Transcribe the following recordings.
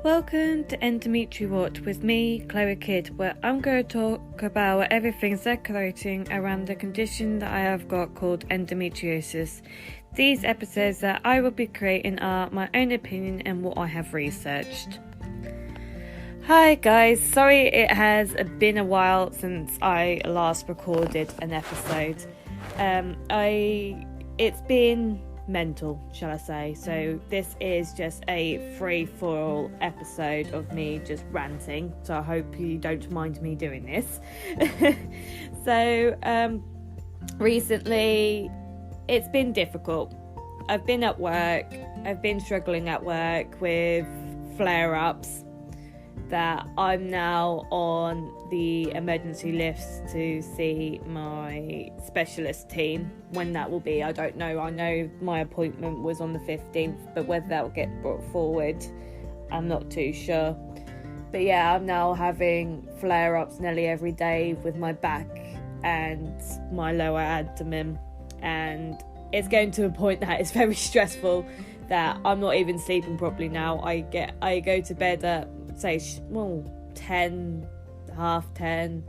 Welcome to Endometriosis with me, Chloe Kidd, where I'm going to talk about everything circulating around the condition that I have got called endometriosis. These episodes that I will be creating are my own opinion and what I have researched. Hi guys, sorry it has been a while since I last recorded an episode. It's been mental, shall I say. So this is just a free-for-all episode of me just ranting, so I hope you don't mind me doing this. Recently it's been difficult. I've been at work, I've been struggling at work with flare-ups that I'm now on the emergency list to see my specialist team. When that will be, I don't know. I know my appointment was on the 15th, but whether that will get brought forward, I'm not too sure. But yeah, I'm now having flare-ups nearly every day with my back and my lower abdomen, and it's getting to a point that it's very stressful that I'm not even sleeping properly now. I go to bed at 10, half 10,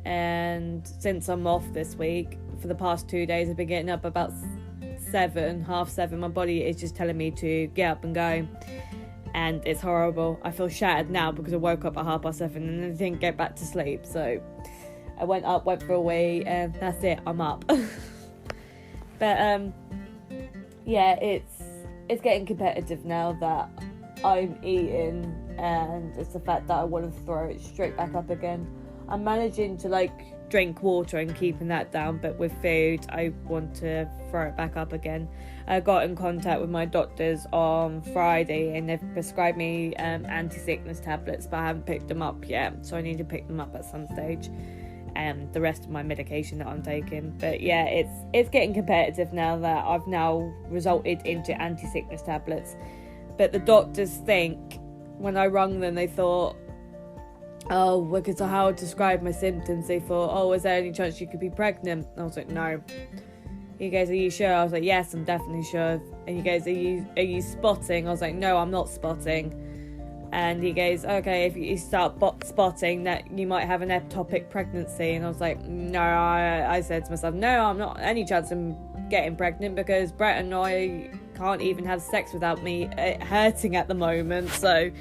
and since I'm off this week, for the past 2 days I've been getting up about half 7. My body is just telling me to get up and go, and it's horrible. I feel shattered now because I woke up at 7:30 and I didn't get back to sleep, so I went for a wee, and that's it, I'm up. But yeah, it's getting competitive now that I'm eating, and it's the fact that I want to throw it straight back up again. I'm managing to drink water and keeping that down, but with food I want to throw it back up again. I got in contact with my doctors on Friday and they've prescribed me anti-sickness tablets, but I haven't picked them up yet, so I need to pick them up at some stage, and the rest of my medication that I'm taking. But yeah, it's getting competitive now that I've now resulted into anti-sickness tablets. But the doctors think, when I rung them, they thought, because of how I described my symptoms, they thought, is there any chance you could be pregnant? And I was like, no. He goes, are you sure? I was like, yes, I'm definitely sure. And he goes, are you spotting? I was like, no, I'm not spotting. And he goes, okay, if you start spotting, that you might have an ectopic pregnancy. And I was like, no. I said to myself, no, I'm not any chance of getting pregnant, because Brett and I can't even have sex without me hurting at the moment. So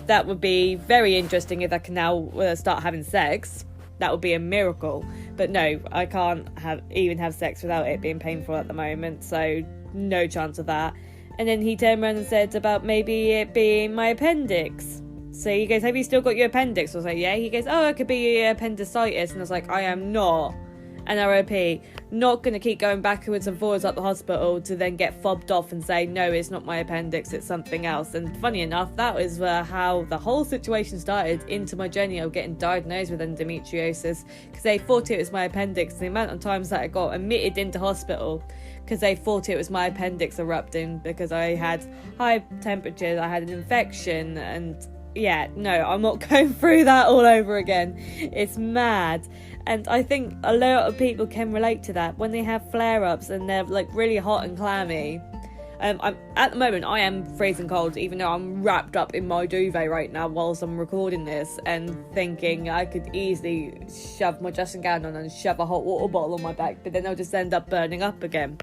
that would be very interesting if I can now start having sex. That would be a miracle. But no, I can't even have sex without it being painful at the moment, so no chance of that. And then he turned around and said about maybe it being my appendix. So he goes, have you still got your appendix? I was like, yeah. He goes, it could be your appendicitis. And I was like, I am not an ROP, not going to keep going backwards and forwards at the hospital to then get fobbed off and say, no, it's not my appendix, it's something else. And funny enough, that was how the whole situation started into my journey of getting diagnosed with endometriosis, because they thought it was my appendix. The amount of times that I got admitted into hospital because they thought it was my appendix erupting, because I had high temperatures, I had an infection, and yeah, no, I'm not going through that all over again. It's mad. And I think a lot of people can relate to that when they have flare-ups and they're really hot and clammy. At the moment I am freezing cold, even though I'm wrapped up in my duvet right now whilst I'm recording this, and thinking I could easily shove my dressing gown on and shove a hot water bottle on my back, but then I'll just end up burning up again.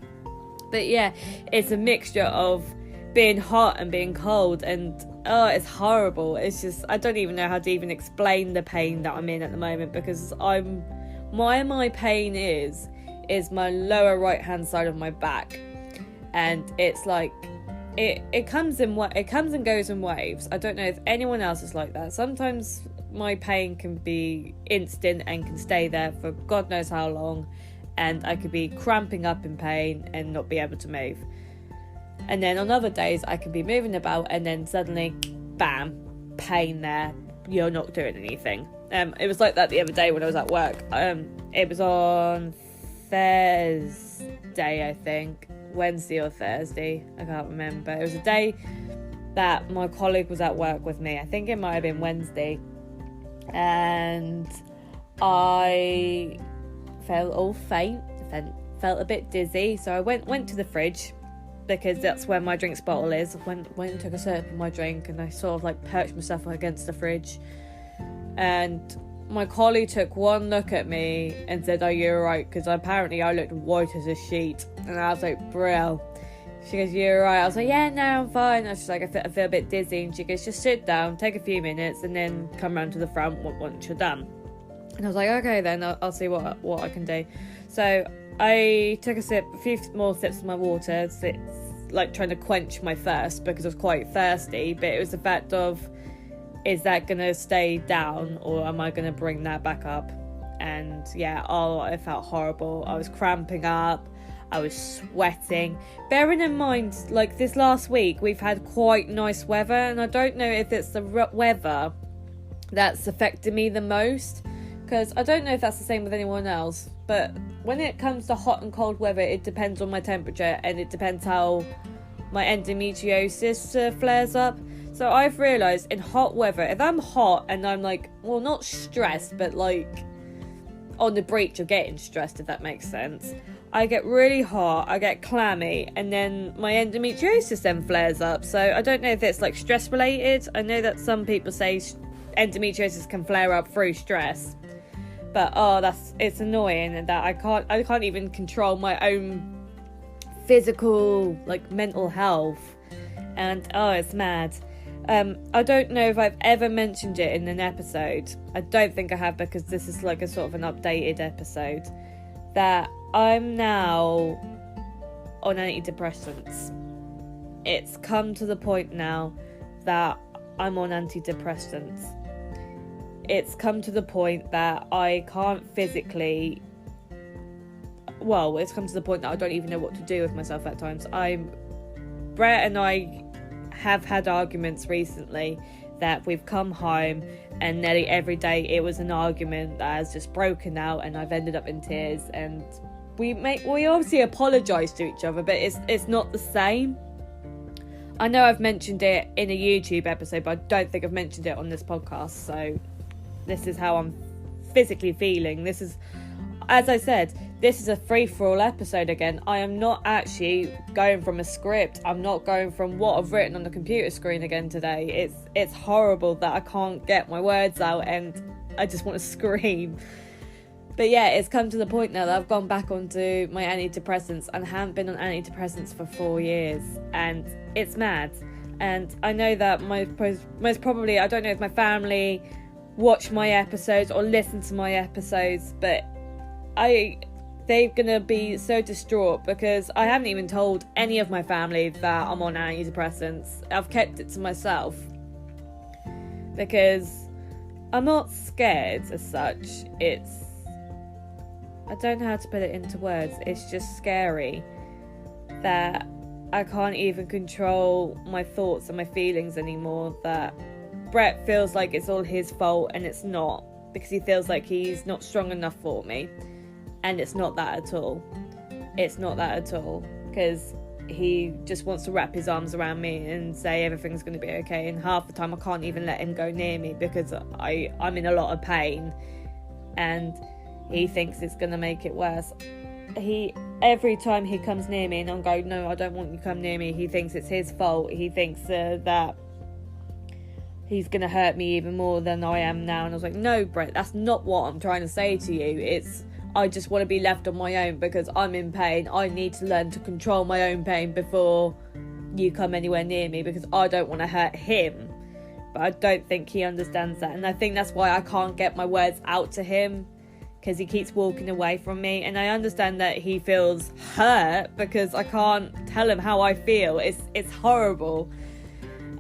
But yeah, it's a mixture of being hot and being cold, and it's horrible. It's just, I don't even know how to even explain the pain that I'm in at the moment, because my pain is my lower right hand side of my back, and it's it comes and goes in waves. I don't know if anyone else is like that. Sometimes my pain can be instant and can stay there for God knows how long, and I could be cramping up in pain and not be able to move. And then on other days I can be moving about, and then suddenly, bam, pain there. You're not doing anything. It was like that the other day when I was at work. It was on Thursday, I think. Wednesday or Thursday. I can't remember. It was a day that my colleague was at work with me. I think it might have been Wednesday. And I felt all faint. Felt a bit dizzy. So I went to the fridge. because that's where my drinks bottle is. Went and took a sip of my drink, and I sort of like perched myself against the fridge, and my colleague took one look at me and said, "Are you alright?" Because apparently I looked white as a sheet, and I was like, "Brill." She goes, "You alright?" I was like, "Yeah, no, I'm fine." I was just like, I feel a bit dizzy. And she goes, "Just sit down, take a few minutes, and then come round to the front once you're done." And I was like, "Okay, then I'll see what I can do." So I took a few more sips of my water, like trying to quench my thirst because I was quite thirsty. But it was the fact of, is that going to stay down or am I going to bring that back up? And yeah, I felt horrible. I was cramping up. I was sweating. Bearing in mind, like this last week, we've had quite nice weather, and I don't know if it's the weather that's affected me the most, because I don't know if that's the same with anyone else, but when it comes to hot and cold weather, it depends on my temperature, and it depends how my endometriosis flares up. So I've realised in hot weather, if I'm hot and I'm like, well, not stressed, but like on the breach of getting stressed, if that makes sense, I get really hot, I get clammy, and then my endometriosis then flares up. So I don't know if it's like stress related. I know that some people say endometriosis can flare up through stress, but it's annoying that I can't even control my own physical, like, mental health, and it's mad. I don't know if I've ever mentioned it in an episode. I don't think I have, because this is like a sort of an updated episode, that I'm now on antidepressants. It's come to the point now that I'm on antidepressants. It's come to the point that I can't physically... Well, it's come to the point that I don't even know what to do with myself at times. Brett and I have had arguments recently that we've come home and nearly every day it was an argument that has just broken out, and I've ended up in tears, and we obviously apologise to each other, but it's not the same. I know I've mentioned it in a YouTube episode, but I don't think I've mentioned it on this podcast, so this is how I'm physically feeling. This is, as I said, this is a free-for-all episode again. I am not actually going from a script. I'm not going from what I've written on the computer screen again today. It's horrible that I can't get my words out, and I just want to scream. But yeah, it's come to the point now that I've gone back onto my antidepressants and haven't been on antidepressants for 4 years, and it's mad. And I know that most probably, I don't know if my family watch my episodes or listen to my episodes, but they're gonna be so distraught because I haven't even told any of my family that I'm on antidepressants. I've kept it to myself because I'm not scared as such. I don't know how to put it into words. It's just scary that I can't even control my thoughts and my feelings anymore, that Brett feels like it's all his fault, and it's not, because he feels like he's not strong enough for me. And it's not that at all. It's not that at all. Because he just wants to wrap his arms around me and say everything's going to be okay. And half the time I can't even let him go near me because I'm in a lot of pain. And he thinks it's going to make it worse. Every time he comes near me and I'm going, no, I don't want you to come near me, he thinks it's his fault. He thinks that he's going to hurt me even more than I am now. And I was like, no, Brett, that's not what I'm trying to say to you. I just want to be left on my own because I'm in pain. I need to learn to control my own pain before you come anywhere near me, because I don't want to hurt him. But I don't think he understands that. And I think that's why I can't get my words out to him, because he keeps walking away from me. And I understand that he feels hurt because I can't tell him how I feel. It's horrible.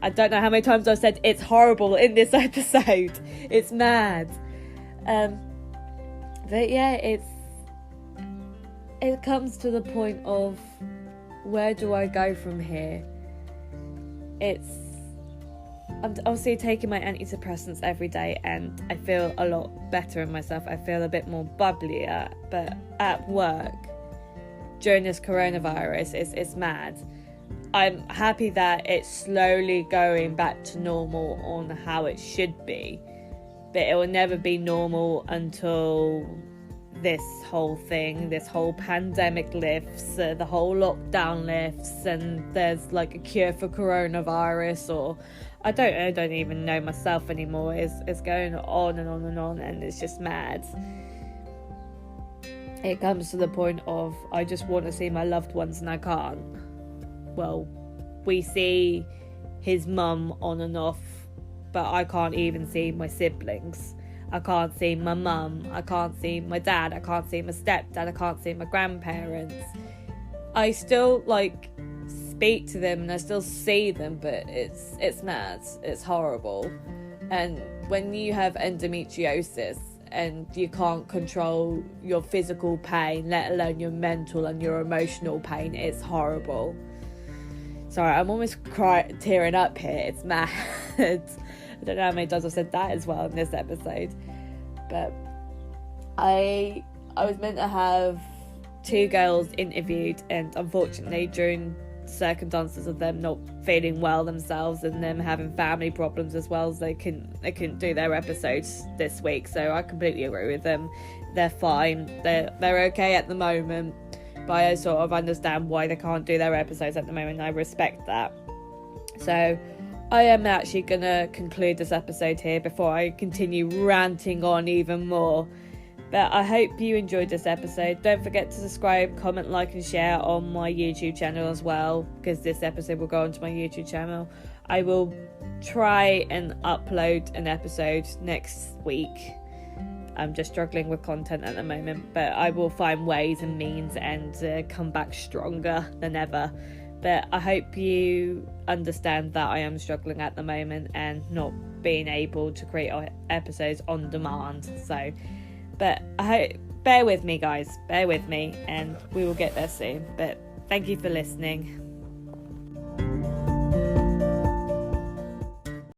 I don't know how many times I've said it's horrible in this episode. It's mad. But yeah, it comes to the point of, where do I go from here? I'm obviously taking my antidepressants every day, and I feel a lot better in myself. I feel a bit more bubblier. But at work, during this coronavirus, it's mad. I'm happy that it's slowly going back to normal on how it should be. But it will never be normal until this whole thing, this whole pandemic lifts, the whole lockdown lifts, and there's like a cure for coronavirus, or I don't even know myself anymore. It's going on and on and on, and it's just mad. It comes to the point of I just want to see my loved ones and I can't. Well, we see his mum on and off, but I can't even see my siblings. I can't see my mum, I can't see my dad, I can't see my stepdad, I can't see my grandparents. I still speak to them and I still see them, but it's mad, it's horrible. And when you have endometriosis and you can't control your physical pain, let alone your mental and your emotional pain, it's horrible. Sorry, I'm almost tearing up here, it's mad. I don't know how many times I've said that as well in this episode. But I was meant to have 2 girls interviewed, and unfortunately during circumstances of them not feeling well themselves and them having family problems as well, as they couldn't do their episodes this week. So I completely agree with them. They're fine. They're okay at the moment, but I sort of understand why they can't do their episodes at the moment. I respect that. So I am actually going to conclude this episode here before I continue ranting on even more. But I hope you enjoyed this episode. Don't forget to subscribe, comment, like and share on my YouTube channel as well, because this episode will go onto my YouTube channel. I will try and upload an episode next week. I'm just struggling with content at the moment, but I will find ways and means and come back stronger than ever. But I hope you understand that I am struggling at the moment and not being able to create episodes on demand. So, but bear with me, guys. Bear with me, and we will get there soon. But thank you for listening.